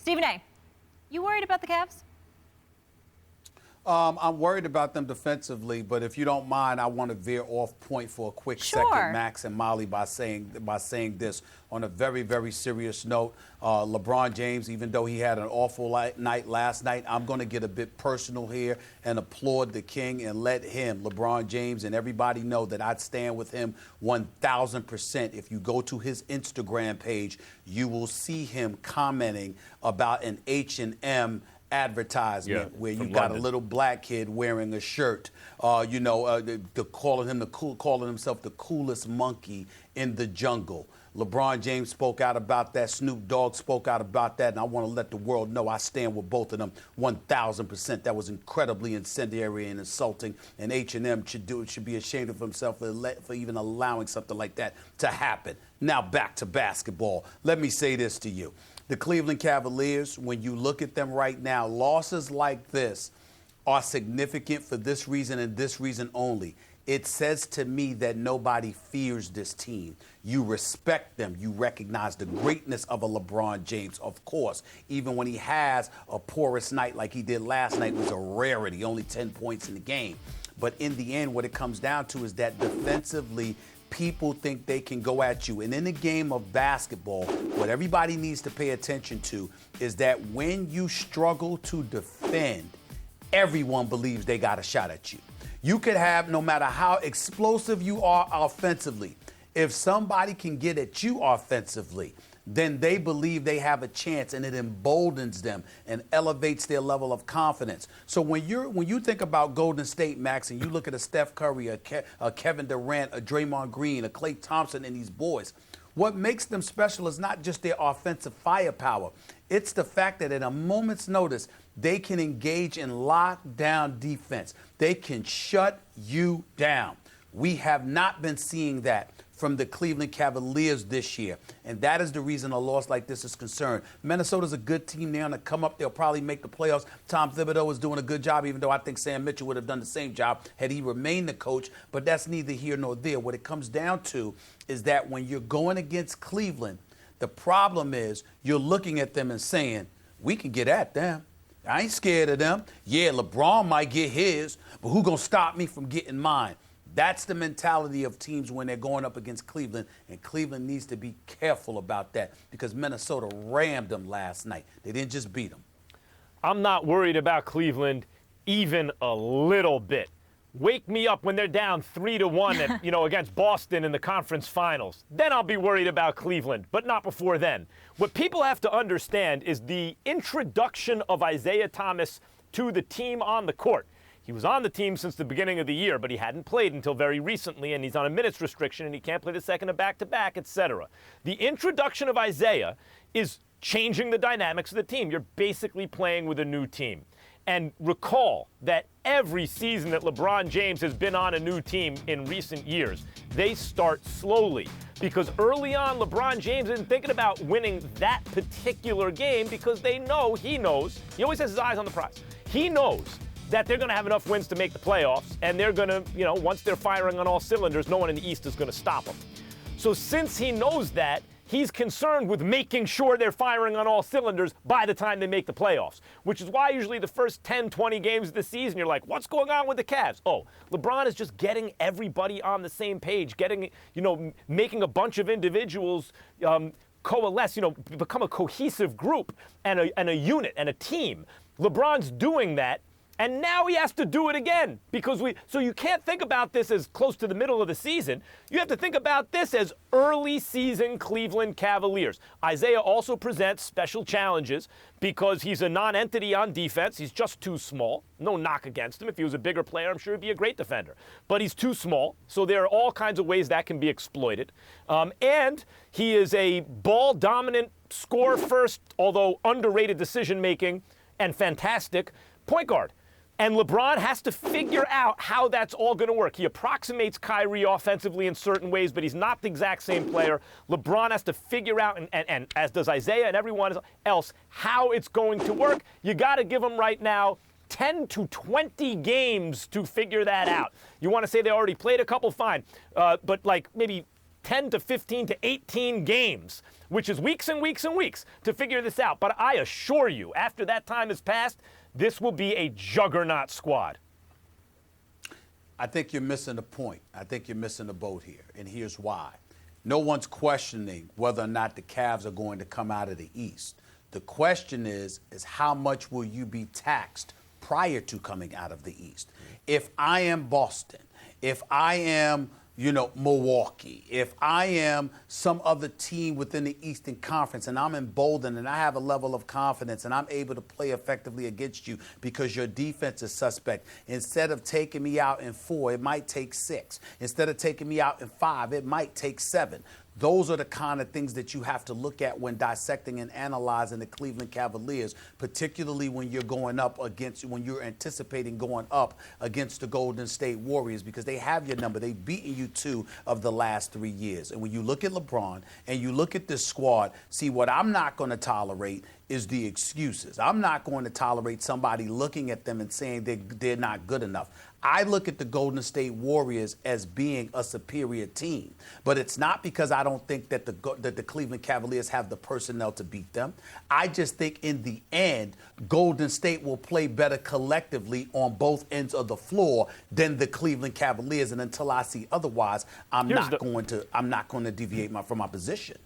Stephen A., you worried about the Cavs? I'm worried about them defensively, but if you don't mind, I want to veer off point for a quick second, Max and Molly, by saying this on a very, very serious note. LeBron James, even though he had an awful night last night, I'm going to get a bit personal here and applaud the king and let him, LeBron James, and everybody know that I'd stand with him 1,000%. If you go to his Instagram page, you will see him commenting about an H&M advertisement where you got a little black kid wearing a shirt, calling himself the coolest monkey in the jungle. LeBron James spoke out about that. Snoop Dogg spoke out about that. And I want to let the world know I stand with both of them 1,000%. That was incredibly incendiary and insulting. And H&M should be ashamed of himself for even allowing something like that to happen. Now back to basketball. Let me say this to you. The Cleveland Cavaliers, when you look at them right now, losses like this are significant for this reason and this reason only. It says to me that nobody fears this team. You respect them. You recognize the greatness of a LeBron James, of course. Even when he has a porous night like he did last night, it was a rarity, only 10 points in the game. But in the end, what it comes down to is that defensively, people think they can go at you. And in the game of basketball, what everybody needs to pay attention to is that when you struggle to defend, everyone believes they got a shot at you. You could have, no matter how explosive you are offensively, if somebody can get at you offensively, then they believe they have a chance, and it emboldens them and elevates their level of confidence. So when you think about Golden State, Max, and you look at a Steph Curry, a Kevin Durant, a Draymond Green, a Klay Thompson, and these boys, what makes them special is not just their offensive firepower. It's the fact that at a moment's notice, they can engage in lockdown defense. They can shut you down. We have not been seeing that from the Cleveland Cavaliers this year. And that is the reason a loss like this is concerned. Minnesota's a good team. They're going to come up. They'll probably make the playoffs. Tom Thibodeau is doing a good job, even though I think Sam Mitchell would have done the same job had he remained the coach. But that's neither here nor there. What it comes down to is that when you're going against Cleveland, the problem is you're looking at them and saying, we can get at them. I ain't scared of them. Yeah, LeBron might get his, but who going to stop me from getting mine? That's the mentality of teams when they're going up against Cleveland, and Cleveland needs to be careful about that because Minnesota rammed them last night. They didn't just beat them. I'm not worried about Cleveland even a little bit. Wake me up when they're down 3-1 against Boston in the conference finals. Then I'll be worried about Cleveland, but not before then. What people have to understand is the introduction of Isaiah Thomas to the team on the court. He was on the team since the beginning of the year, but he hadn't played until very recently, and he's on a minutes restriction, and he can't play the second of back-to-back, etc. The introduction of Isaiah is changing the dynamics of the team. You're basically playing with a new team. And recall that every season that LeBron James has been on a new team in recent years, they start slowly. Because early on, LeBron James isn't thinking about winning that particular game because he knows, he always has his eyes on the prize. He knows that they're going to have enough wins to make the playoffs, and they're going to, once they're firing on all cylinders, no one in the East is going to stop them. So since he knows that, he's concerned with making sure they're firing on all cylinders by the time they make the playoffs, which is why usually the first 10, 20 games of the season, you're like, what's going on with the Cavs? Oh, LeBron is just getting everybody on the same page, making a bunch of individuals coalesce, become a cohesive group and a unit and a team. LeBron's doing that. And now he has to do it again so you can't think about this as close to the middle of the season. You have to think about this as early season Cleveland Cavaliers. Isaiah also presents special challenges because he's a non-entity on defense. He's just too small. No knock against him. If he was a bigger player, I'm sure he'd be a great defender. But he's too small, so there are all kinds of ways that can be exploited. And he is a ball-dominant, score-first, although underrated decision-making and fantastic point guard. And LeBron has to figure out how that's all going to work. He approximates Kyrie offensively in certain ways, but he's not the exact same player. LeBron has to figure out, and as does Isaiah and everyone else, how it's going to work. You got to give him right now 10 to 20 games to figure that out. You want to say they already played a couple? Fine. But like maybe 10 to 15 to 18 games which is weeks and weeks and weeks to figure this out. But I assure you, after that time has passed, this will be a juggernaut squad. I think you're missing the point. I think you're missing the boat here, and here's why. No one's questioning whether or not the Cavs are going to come out of the East. The question is how much will you be taxed prior to coming out of the East? If I am Boston, if I am, Milwaukee, if I am some other team within the Eastern Conference and I'm emboldened and I have a level of confidence and I'm able to play effectively against you because your defense is suspect, instead of taking me out in 4, it might take 6. Instead of taking me out in 5, it might take 7. Those are the kind of things that you have to look at when dissecting and analyzing the Cleveland Cavaliers, particularly when you're anticipating going up against the Golden State Warriors, because they have your number. They've beaten you 2 of the last 3 years. And when you look at LeBron and you look at this squad, see, what I'm not going to tolerate is the excuses. I'm not going to tolerate somebody looking at them and saying they're not good enough. I look at the Golden State Warriors as being a superior team, but it's not because I don't think that the Cleveland Cavaliers have the personnel to beat them. I just think in the end, Golden State will play better collectively on both ends of the floor than the Cleveland Cavaliers. And until I see otherwise, I'm not going to deviate from my position.